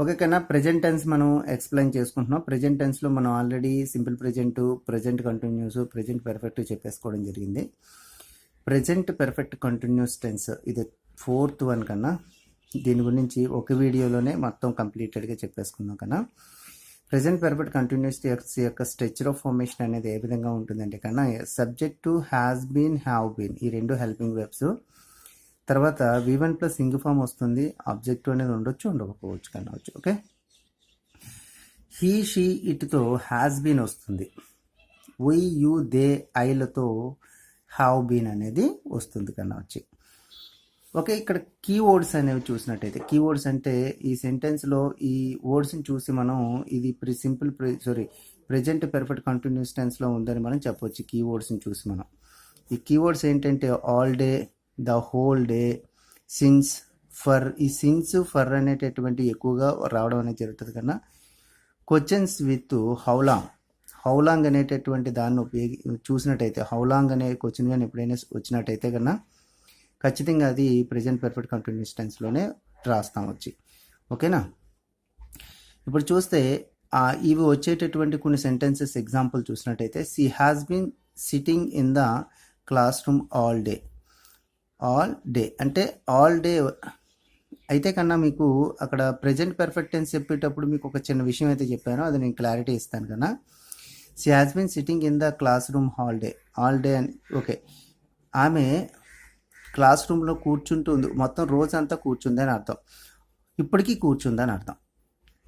Okay కన్నా, present tense మనం explain చేసుకుంటున్నాం. ప్రెజెంట్ టెన్స్లో మనం already simple present, present continuous, present perfect చెప్పేసుకోవడం జరిగింది. ప్రెజెంట్ పెర్ఫెక్ట్ కంటిన్యూస్ టెన్స్ ఇది 4th వన్ కన్నా. దీని గురించి ఒక వీడియోలోనే మొత్తం కంప్లీటెడ్గా చెప్పేసుకుందాం కన్నా. ప్రెజెంట్ పెర్ఫెక్ట్ కంటిన్యూస్ యొక్క స్ట్రక్చర్ ఆఫ్ ఫార్మేషన్ అనేది ఏ విధంగా ఉంటుందంటే కన్నా, subject has been, have been, ఈ రెండు హెల్పింగ్ వెర్బ్స్. తర్వాత V1 ప్లస్ ఇంగ్ ఫామ్ వస్తుంది. ఆబ్జెక్టివ్ అనేది ఉండొచ్చు, ఉండకపోవచ్చు కన్నా. ఓకే, హీ, షీ, ఇట్తో హ్యాస్ బీన్ వస్తుంది. వి, యు, దే, ఐలతో హ్యావ్ బీన్ అనేది వస్తుంది కన్నా వచ్చి. ఓకే, ఇక్కడ కీవర్డ్స్ అనేవి చూసినట్టయితే, కీవర్డ్స్ అంటే ఈ సెంటెన్స్లో ఈ వర్డ్స్ని చూసి మనం ఇది ప్రెజెంట్ పెర్ఫెక్ట్ కంటిన్యూస్ టెన్స్లో ఉందని మనం చెప్పవచ్చు. కీవర్డ్స్ని చూసి మనం ఈ కీవర్డ్స్ ఏంటంటే all day, the whole day, since, for. ఈ సిన్స్, ఫర్ అనేటటువంటి ఎక్కువగా రావడం అనేది జరుగుతుంది కన్నా. Questions with how long, how long అనేటటువంటి దాన్ని చూసినట్టయితే, హౌ లాంగ్ అనే క్వశ్చన్ కానీ ఎప్పుడైనా వచ్చినట్టయితే కన్నా ఖచ్చితంగా అది ప్రెజెంట్ పెర్ఫెక్ట్ కంటిన్యూస్ టెన్స్లోనే రాస్తాం వచ్చి. ఓకేనా, ఇప్పుడు చూస్తే ఇవి వచ్చేటటువంటి కొన్ని సెంటెన్సెస్ ఎగ్జాంపుల్ చూసినట్టయితే, she has been sitting in the classroom all day. All day అంటే ఆల్ డే అయితే కన్నా మీకు అక్కడ ప్రెజెంట్ పెర్ఫెక్ట్ టెన్స్ చెప్పేటప్పుడు మీకు ఒక చిన్న విషయం అయితే చెప్పానో అది నేను క్లారిటీ ఇస్తాను కన్నా. She has been sitting in the classroom all day. All day అని ఓకే, ఆమె క్లాస్ రూమ్లో కూర్చుంటుంది, మొత్తం రోజంతా కూర్చుంది అని అర్థం. ఇప్పటికీ కూర్చుందని అర్థం.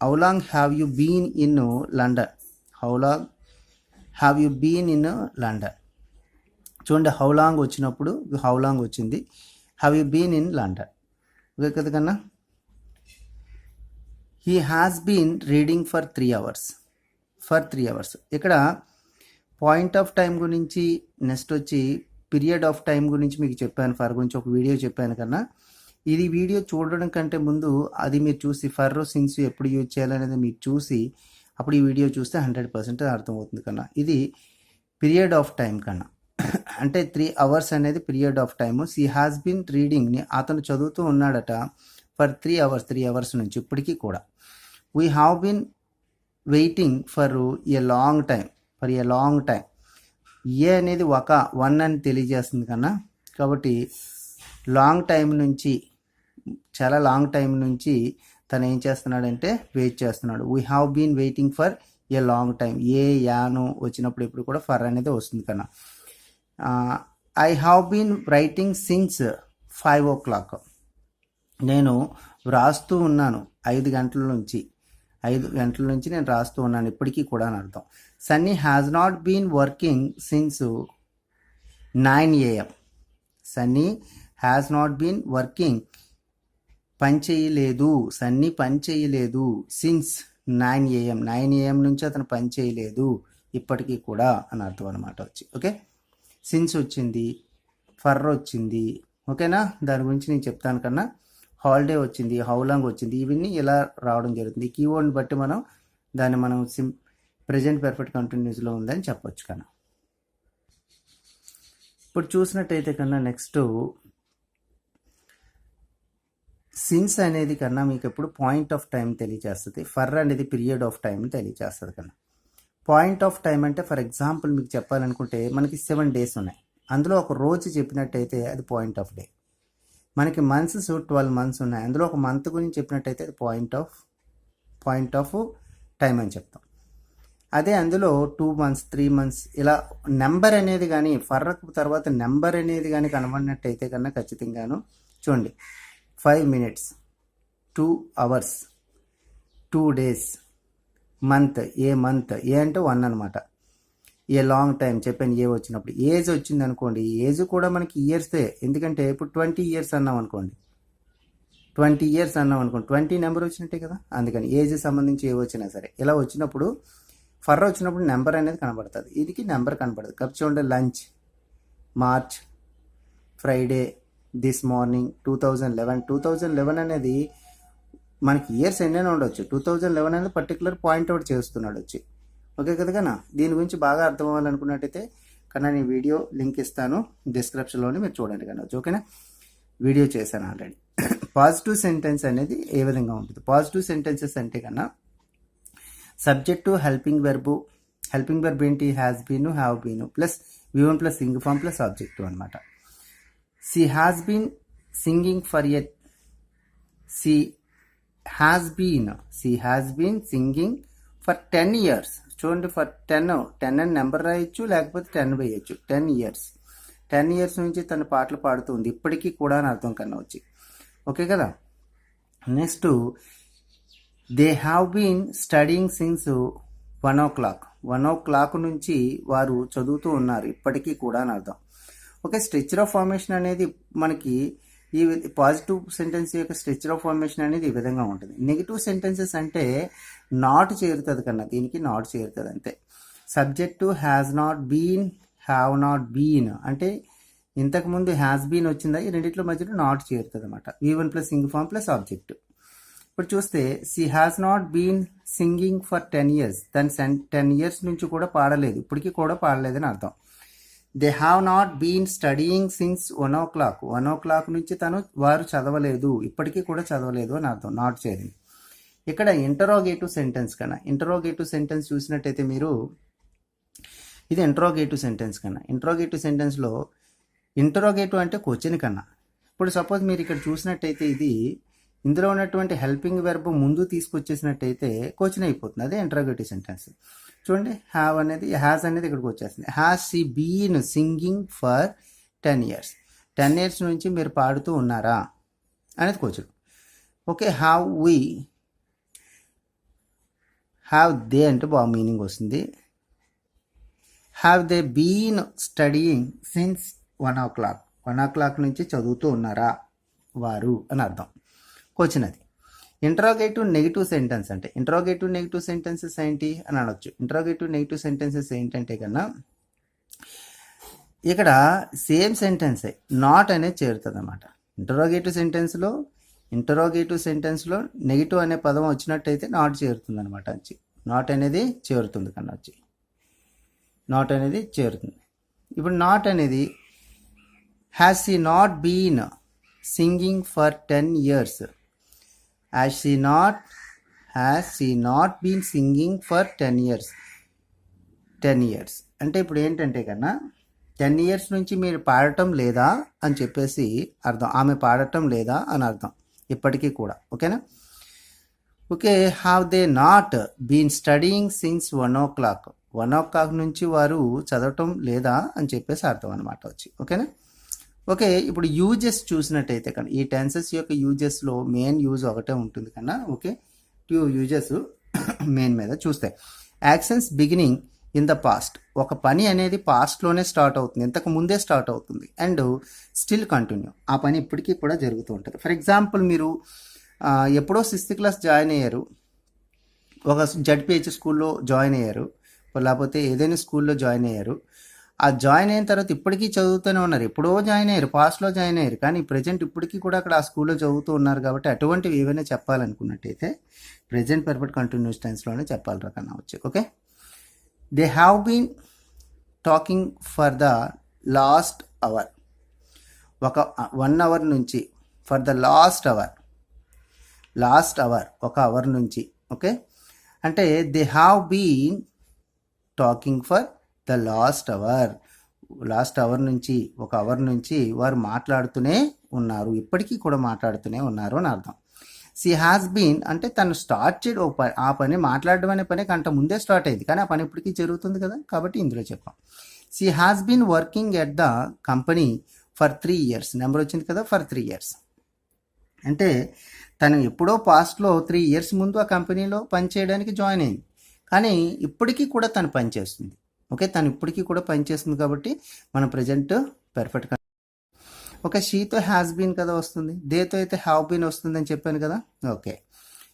How long have you been in London. How long have you been in London. చూడండి, హౌ లాంగ్ వచ్చినప్పుడు హౌ లాంగ్ వచ్చింది. Have you been in London. Okay కదా కన్నా. He has been reading for 3 hours. For 3 hours. ఇక్కడ point of time గురించి, next వచ్చి period of time గురించి మీకు చెప్పాను. ఫర్ గురించి ఒక వీడియో చెప్పాను కన్నా. ఇది వీడియో చూడడం కంటే ముందు అది మీరు చూసి ఫర్, సిన్స్ ఎప్పుడు యూజ్ చేయాలనేది మీరు చూసి అప్పుడు ఈ వీడియో చూస్తే 100% అర్థమవుతుంది కన్నా. ఇది పీరియడ్ ఆఫ్ టైం కన్నా, అంటే 3 hours అనేది period of time. She has been రీడింగ్ని అతను చదువుతూ ఉన్నాడట ఫర్ 3 hours, 3 hours నుంచి ఇప్పటికీ కూడా. We have been waiting for a long time. For a long time, A అనేది వన్ అని తెలియజేస్తుంది కన్నా. కాబట్టి లాంగ్ టైం నుంచి, చాలా లాంగ్ టైం నుంచి తను ఏం చేస్తున్నాడంటే వెయిట్ చేస్తున్నాడు. We have been waiting for a long time. A, an వచ్చినప్పుడు ఇప్పుడు కూడా ఫర్ అనేది వస్తుంది కన్నా. I have been writing since 5 o'clock. నేను వ్రాస్తూ ఉన్నాను 5 గంటల నుంచి. 5 గంటల నుంచి నేను రాస్తూ ఉన్నాను ఇప్పటికీ కూడా అని అర్థం. Sunny has not been working since 9 AM. Sunny has not been working, పని చేయలేదు. సన్నీ పని చేయలేదు సిన్స్ 9 AM. 9 AM నుంచి అతను పని చేయలేదు ఇప్పటికీ కూడా అని అర్థం అనమాట వచ్చి. ఓకే, సిన్స్ వచ్చింది, ఫర్ వచ్చింది. ఓకేనా, దాని గురించి నేను చెప్తాను కన్నా. హాలిడే వచ్చింది, హౌ లాంగ్ వచ్చింది, ఇవన్నీ ఇలా రావడం జరుగుతుంది. ఈ కీవర్డ్ని బట్టి దాన్ని మనం ప్రెజెంట్ పెర్ఫెక్ట్ కంటిన్యూస్లో ఉందని చెప్పొచ్చు కన్నా. ఇప్పుడు చూసినట్టయితే కన్నా నెక్స్ట్ సిన్స్ అనేది కన్నా మీకు ఎప్పుడు పాయింట్ ఆఫ్ టైం తెలియజేస్తుంది. ఫర్ అనేది పీరియడ్ ఆఫ్ టైం తెలియజేస్తుంది కన్నా. పాయింట్ ఆఫ్ టైం అంటే ఫర్ ఎగ్జాంపుల్ మీకు చెప్పాలనుకుంటే మనకి 7 days ఉన్నాయి. అందులో ఒక రోజు చెప్పినట్టయితే అది పాయింట్ ఆఫ్ డే. మనకి మంత్స్ 12 months ఉన్నాయి. అందులో ఒక మంత్ గురించి చెప్పినట్టయితే అది పాయింట్ ఆఫ్ టైం అని చెప్తాం. అదే అందులో 2 months, 3 months ఇలా నెంబర్ అనేది కానీ ఫర్ తర్వాత నెంబర్ అనేది కానీ కనబడినట్టయితే కన్నా ఖచ్చితంగాను చూడండి, 5 minutes, 2 hours, 2 days, మంత్, ఏ మంత్, ఏ అంటే 1 అనమాట. ఏ లాంగ్ టైం చెప్పాను ఏ వచ్చినప్పుడు. ఏజ్ వచ్చింది అనుకోండి, ఏజ్ కూడా మనకి ఇయర్సే. ఎందుకంటే ఇప్పుడు 20 years అన్నాం అనుకోండి, 20 years అన్నాం అనుకోండి, 20 నెంబర్ వచ్చినట్టే కదా. అందుకని ఏజ్ సంబంధించి ఏ వచ్చినా సరే ఇలా వచ్చినప్పుడు ఫర్ వచ్చినప్పుడు నెంబర్ అనేది కనబడుతుంది, ఇదికి నెంబర్ కనబడదు. కాబట్టి చూడండి, lunch, March, Friday, this morning, 2011 అనేది మనకి ఇయర్స్ ఎన్నైనా ఉండొచ్చు. 2011 అనేది పర్టికులర్ పాయింట్ అవుట్ చేస్తున్నాడు వచ్చి. ఓకే కదా కన్నా. దీని గురించి బాగా అర్థం అవ్వాలనుకున్నట్టయితే కన్నా నేను వీడియో లింక్ ఇస్తాను డిస్క్రిప్షన్లోనే, మీరు చూడండి కన్నా. ఓకేనా, వీడియో చేశాను ఆల్రెడీ. పాజిటివ్ సెంటెన్స్ అనేది ఏ విధంగా ఉంటుంది? పాజిటివ్ సెంటెన్సెస్ అంటే కన్నా సబ్జెక్టు హెల్పింగ్ వెర్బ్ ఏంటి? Has been, have been plus V1 plus ing form plus objective అనమాట. She has been singing for she has been singing for 10 years. చూడండి, ఫర్ 10 అని నెంబర్ రాయొచ్చు, లేకపోతే 10 వేయచ్చు. 10 years 10 years నుంచి తన పాటలు పాడుతుంది ఇప్పటికీ కూడా అని అర్థం కన్నా వచ్చి. ఓకే కదా. Next they have been studying since 1 o'clock. 1 o'clock నుంచి వారు చదువుతూ ఉన్నారు ఇప్పటికీ కూడా అని అర్థం. ఓకే, స్ట్రక్చర్ ఆఫ్ ఫార్మేషన్ అనేది మనకి ఈ పాజిటివ్ సెంటెన్స్ యొక్క స్ట్రక్చర్ ఆఫ్ ఫార్మేషన్ అనేది ఈ విధంగా ఉంటుంది. నెగిటివ్ సెంటెన్సెస్ అంటే నాట్ చేరుతుంది కన్నా, దీనికి నాట్ చేరుతుంది అంతే. Subject has not been, have not been అంటే ఇంతకుముందు హ్యాస్ బీన్ వచ్చిందా, ఈ రెండిట్లో మధ్యలో నాట్ చేరుతుంది అనమాట. V1 plus ing form plus object. ఇప్పుడు చూస్తే she has not been singing for 10 years. తను 10 years నుంచి కూడా పాడలేదు, ఇప్పటికీ కూడా పాడలేదని అర్థం. They have not been studying since 1 o'clock. 1 o'clock నుంచి వారు చదవలేదు, ఇప్పటికీ కూడా చదవలేదు అని అర్థం, నాట్ చేరింది. ఇక్కడ ఇంటరోగేటివ్ సెంటెన్స్ కన్నా, ఇంటరోగేటివ్ సెంటెన్స్ చూసినట్టయితే మీరు, ఇది ఇంటరోగేటివ్ సెంటెన్స్ కన్నా, ఇంటరోగేటివ్ సెంటెన్స్లో ఇంటరోగేటివ్ అంటే క్వశ్చన్ కన్నా. ఇప్పుడు సపోజ్ మీరు ఇక్కడ చూసినట్టయితే ఇది ఇందులో ఉన్నటువంటి హెల్పింగ్ వెర్బ్ ముందు తీసుకొచ్చేసినట్టయితే క్వశ్చన్ అయిపోతుంది, అదే ఇంటరోగేటివ్ సెంటెన్స్. చూడండి, హ్యాస్ అనేది ఇక్కడికి వచ్చేస్తుంది. Has she been singing for 10 years. 10 years నుంచి మీరు పాడుతూ ఉన్నారా అనేది క్వశ్చన్. ఓకే, హ్యావ్ దే అంటే బాగా మీనింగ్ వస్తుంది. Have they been studying since 1 o'clock. 1 o'clock నుంచి చదువుతూ ఉన్నారా వారు అని అర్థం, క్వశ్చన్ అది. ఇంటరోగేటివ్ నెగిటివ్ సెంటెన్స్ అంటే, ఇంటరోగేటివ్ నెగిటివ్ సెంటెన్సెస్ ఏంటి అని అనొచ్చు. ఇంటరోగేటివ్ నెగిటివ్ సెంటెన్సెస్ ఏంటంటే కన్నా ఇక్కడ సేమ్ సెంటెన్సే నాట్ అనేది చేరుతుంది అనమాట. ఇంటరోగేటివ్ సెంటెన్స్లో నెగిటివ్ అనే పదం వచ్చినట్టయితే నాట్ చేరుతుంది అనమాట. నాట్ అనేది చేరుతుంది కన్నా వచ్చి, నాట్ అనేది చేరుతుంది. ఇప్పుడు నాట్ అనేది has she not been singing for 10 years. Has she not been singing for 10 years. 10 years అంటే ఇప్పుడు ఏంటంటే కన్నా 10 years నుంచి మీరు పాడటం లేదా అని చెప్పేసి అర్థం, ఆమె పాడటం లేదా అని అర్థం ఇప్పటికీ కూడా. ఓకేనా. Okay, have they not been studying since 1 o'clock. 1 o'clock నుంచి వారు చదవటం లేదా అని చెప్పేసి అర్థం అనమాట వచ్చి. ఓకేనా. ఓకే, ఇప్పుడు యూజెస్ చూసినట్టయితే కన్నా ఈ టెన్సెస్ యొక్క యూజెస్లో మెయిన్ యూజ్ ఒకటే ఉంటుంది కన్నా. ఓకే, 2 యూజెస్ మెయిన్ మీద చూస్తే, actions beginning in the past. ఒక పని అనేది పాస్ట్లోనే స్టార్ట్ అవుతుంది, ఇంతకు ముందే స్టార్ట్ అవుతుంది. అండ్ స్టిల్ కంటిన్యూ, ఆ పని ఇప్పటికీ కూడా జరుగుతూ ఉంటుంది. ఫర్ ఎగ్జాంపుల్, మీరు ఎప్పుడో 6th class జాయిన్ అయ్యారు, ఒక జడ్పిహెచ్ స్కూల్లో జాయిన్ అయ్యారు, లేకపోతే ఏదైనా స్కూల్లో జాయిన్ అయ్యారు. ఆ జాయిన్ అయిన తర్వాత ఇప్పటికీ చదువుతూనే ఉన్నారు, ఎప్పుడో జాయిన్ అయ్యారు, పాస్ట్లో జాయిన్ అయ్యారు, కానీ ప్రజెంట్ ఇప్పటికీ కూడా అక్కడ ఆ స్కూల్లో చదువుతూ ఉన్నారు. కాబట్టి అటువంటివి ఏవైనా చెప్పాలనుకున్నట్టయితే ప్రెజెంట్ పర్ఫెక్ట్ కంటిన్యూస్ టెన్స్లోనే చెప్పాలి రకన్నా వచ్చి. Okay, they have been talking for the last hour. ఒక 1 hour నుంచి, ఫర్ ద లాస్ట్ అవర్ ఒక అవర్ నుంచి. ఓకే, అంటే they have been talking for the last hour నుంచి, ఒక అవర్ నుంచి వారు మాట్లాడుతూనే ఉన్నారు, ఇప్పటికీ కూడా మాట్లాడుతూనే ఉన్నారు అని అర్థం. షీ హ్యాస్ బీన్ అంటే తను స్టార్ట్ చేయడం, ఆ పని మాట్లాడడం అనే పని కంట ముందే స్టార్ట్ అయింది, కానీ ఆ పని ఇప్పటికీ జరుగుతుంది కదా, కాబట్టి ఇందులో చెప్పాం. She has been working at the company for 3 years. Number వచ్చింది కదా, ఫర్ 3 years అంటే తను ఎప్పుడో పాస్ట్లో 3 years ముందు ఆ కంపెనీలో పనిచేయడానికి జాయిన్ అయింది, కానీ ఇప్పటికీ కూడా తను పనిచేస్తుంది. ఓకే, తను ఇప్పటికీ కూడా పనిచేస్తుంది కాబట్టి మనం ప్రజెంట్ పర్ఫెక్ట్గా. ఓకే, షీతో హ్యాస్ బీన్ కదా వస్తుంది, దేతో అయితే హ్యావ్ బీన్ వస్తుంది అని చెప్పాను కదా. ఓకే,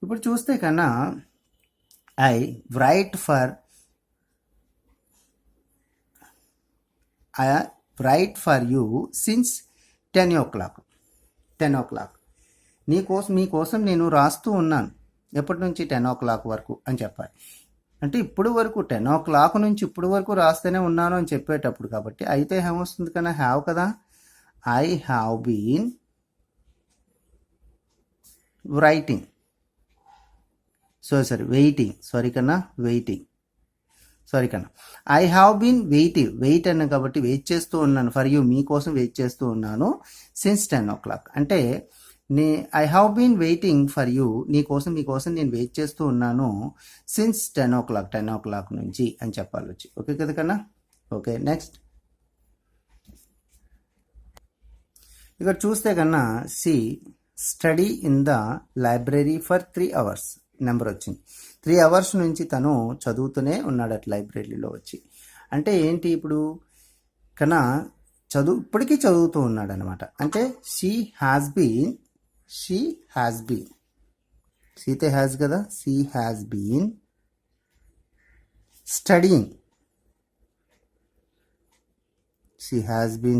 ఇప్పుడు చూస్తే కన్నా I right for you since 10 o'clock. మీకోసం నేను రాస్తూ ఉన్నాను, ఎప్పటి నుంచి 10 o'clock వరకు అని చెప్పాలి. అంటే ఇప్పుడు వరకు 10 o'clock నుంచి ఇప్పుడు వరకు రాస్తూనే ఉన్నాను అని చెప్పేటప్పుడు, కాబట్టి అయితే ఏమొస్తుంది కన్నా, హ్యావ్ కదా. I have been writing waiting I have been wait అన్న కాబట్టి వెయిట్ చేస్తూ ఉన్నాను ఫర్ యూ మీకోసం వెయిట్ చేస్తూ ఉన్నాను సిన్స్ 10 o'clock అంటే I have been waiting for you మీకోసం నేను వెయిట్ చేస్తూ ఉన్నాను సిన్స్ 10 o'clock నుంచి అని చెప్పాలి వచ్చి ఓకే కదా కన్నా ఓకే నెక్స్ట్ ఇక్కడ చూస్తే కన్నా study in the library for 3 hours number వచ్చింది 3 hours నుంచి తను చదువుతూనే ఉన్నాడు అట్ లైబ్రరీలో వచ్చి అంటే ఏంటి ఇప్పుడు కన్నా ఇప్పటికీ చదువుతూ ఉన్నాడు అనమాట అంటే షీ హ్యాస్ బీన్ సీతే హ్యాస్ కదా she has been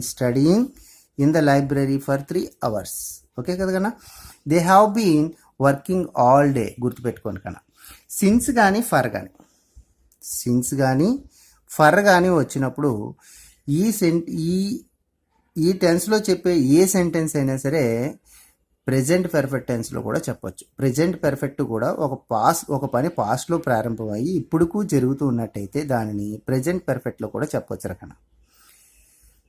studying in the library for 3 hours okay కదా కన్నా they have been working all day గుర్తుపెట్టుకోండి కన్నా సిన్స్ కానీ ఫర్ కానీ వచ్చినప్పుడు ఈ టెన్స్లో చెప్పే ఏ సెంటెన్స్ అయినా సరే ప్రెజెంట్ పెర్ఫెక్ట్ టెన్స్లో కూడా చెప్పొచ్చు ప్రెజెంట్ పెర్ఫెక్ట్ కూడా ఒక పని పాస్ట్లో ప్రారంభమయ్యి ఇప్పుడుకు జరుగుతూ ఉన్నట్టయితే దానిని ప్రెజెంట్ పెర్ఫెక్ట్లో కూడా చెప్పొచ్చు రకన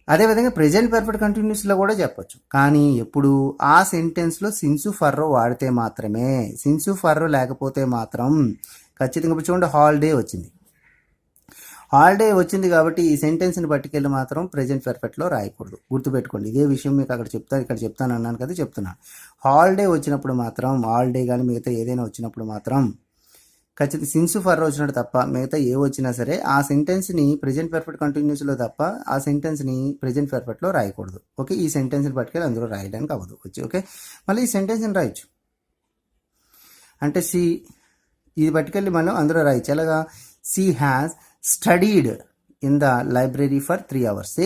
అదేవిధంగా ప్రెజెంట్ పెర్ఫెక్ట్ కంటిన్యూస్లో కూడా చెప్పొచ్చు కానీ ఎప్పుడు ఆ సెంటెన్స్లో సిన్సు ఫర్రో వాడితే మాత్రమే సిన్సు ఫర్రో లేకపోతే మాత్రం ఖచ్చితంగా ఇప్పుడు చూడండి హాలిడే వచ్చింది కాబట్టి ఈ సెంటెన్స్ని పట్టుకెళ్ళి మాత్రం ప్రెజెంట్ పెర్ఫెక్ట్లో రాయకూడదు గుర్తుపెట్టుకోండి ఇదే విషయం మీకు ఇక్కడ చెప్తాను అన్నాను కదా చెప్తున్నాను హాలిడే వచ్చినప్పుడు మాత్రం హాలిడే కానీ మిగతా ఏదైనా వచ్చినప్పుడు మాత్రం ఖచ్చితంగా సిన్స్ ఫర్ వచ్చినట్టు తప్ప మిగతా ఏ వచ్చినా సరే ఆ సెంటెన్స్ని ప్రెజెంట్ పెర్ఫెక్ట్ కంటిన్యూస్లో తప్ప ఆ సెంటెన్స్ని ప్రెజెంట్ పెర్ఫెక్ట్లో రాయకూడదు ఓకే ఈ సెంటెన్స్ని పట్టుకెళ్ళి అందులో రాయడానికి అవ్వదు వచ్చి ఓకే మళ్ళీ ఈ సెంటెన్స్ని రాయొచ్చు అంటే ఇది పట్టుకెళ్ళి మనం అందులో రాయొచ్చు ఎలాగా she has studied in the library for 3 hours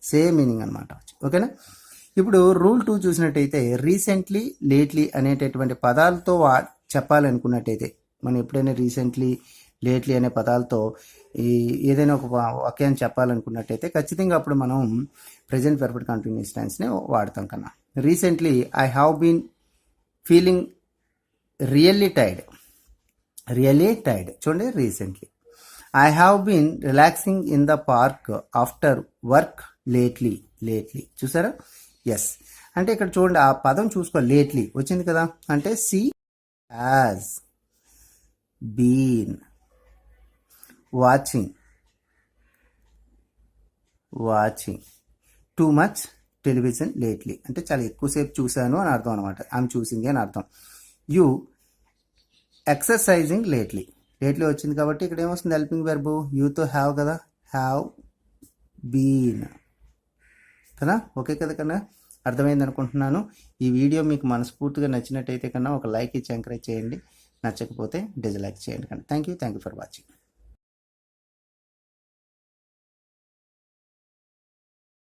same meaning అనమాట ఓకేనా ఇప్పుడు రూల్ 2 చూసినట్టయితే రీసెంట్లీ లేట్లీ అనేటటువంటి పదాలతో చెప్పాలనుకున్నట్టయితే మనం ఎప్పుడైనా రీసెంట్లీ లేట్లీ అనే పదాలతో ఏదైనా ఒక వాక్యాన్ని చెప్పాలనుకున్నట్టయితే ఖచ్చితంగా అప్పుడు మనం ప్రెజెంట్ పెర్ఫెక్ట్ కంటిన్యూస్ టెన్స్ని వాడతాం కన్నా recently I have been feeling really tired చూడండి recently I have been relaxing in the park after work lately చూసారా ఎస్ అంటే ఇక్కడ చూడండి ఆ పదం చూసుకో లేట్లీ వచ్చింది కదా అంటే she has been watching too much television lately అంటే చాలా ఎక్కువసేపు చూశాను అని అర్థం అనమాట ఐఎమ్ చూసింగ్ అని అర్థం యూ ఎక్సర్సైజింగ్ లేట్లీ వచ్చింది కాబట్టి ఇక్కడ ఏమొస్తుంది హెల్పింగ్ వెర్బు యూతో హ్యావ్ కదా హ్యావ్ బీన్ కదా ఓకే కదా కన్నా అర్థమైంది అనుకుంటున్నాను ఈ వీడియో మీకు మనస్ఫూర్తిగా నచ్చినట్టయితే కన్నా ఒక లైక్ ఇచ్చి ఎంకరేజ్ చేయండి నచ్చకపోతే డిస్లైక్ చేయండి కన్నా థ్యాంక్ యూ ఫర్ వాచింగ్